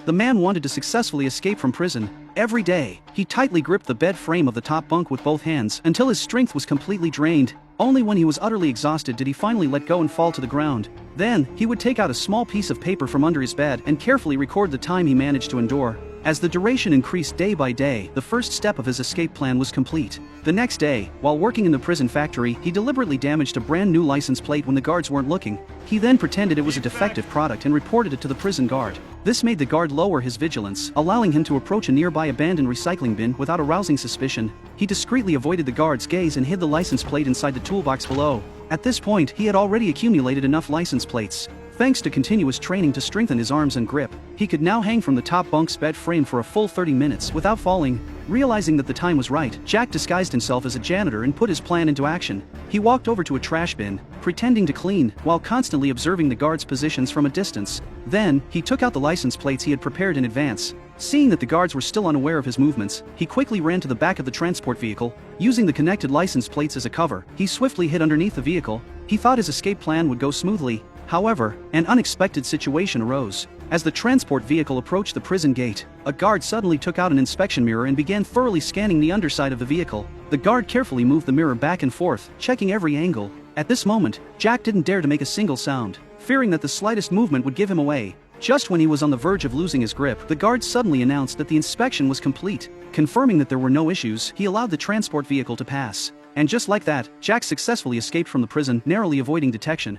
The man wanted to successfully escape from prison. Every day, he tightly gripped the bed frame of the top bunk with both hands until his strength was completely drained. Only when he was utterly exhausted did he finally let go and fall to the ground. Then, he would take out a small piece of paper from under his bed and carefully record the time he managed to endure. As the duration increased day by day, the first step of his escape plan was complete. The next day, while working in the prison factory, he deliberately damaged a brand new license plate when the guards weren't looking. He then pretended it was a defective product and reported it to the prison guard. This made the guard lower his vigilance, allowing him to approach a nearby abandoned recycling bin without arousing suspicion. He discreetly avoided the guard's gaze and hid the license plate inside the toolbox below. At this point, he had already accumulated enough license plates. Thanks to continuous training to strengthen his arms and grip, he could now hang from the top bunk's bed frame for a full 30 minutes without falling. Realizing that the time was right, Jack disguised himself as a janitor and put his plan into action. He walked over to a trash bin, pretending to clean, while constantly observing the guards' positions from a distance. Then, he took out the license plates he had prepared in advance. Seeing that the guards were still unaware of his movements, he quickly ran to the back of the transport vehicle. Using the connected license plates as a cover, he swiftly hid underneath the vehicle. He thought his escape plan would go smoothly. However, an unexpected situation arose. As the transport vehicle approached the prison gate, a guard suddenly took out an inspection mirror and began thoroughly scanning the underside of the vehicle. The guard carefully moved the mirror back and forth, checking every angle. At this moment, Jack didn't dare to make a single sound, fearing that the slightest movement would give him away. Just when he was on the verge of losing his grip, the guard suddenly announced that the inspection was complete. Confirming that there were no issues, he allowed the transport vehicle to pass. And just like that, Jack successfully escaped from the prison, narrowly avoiding detection.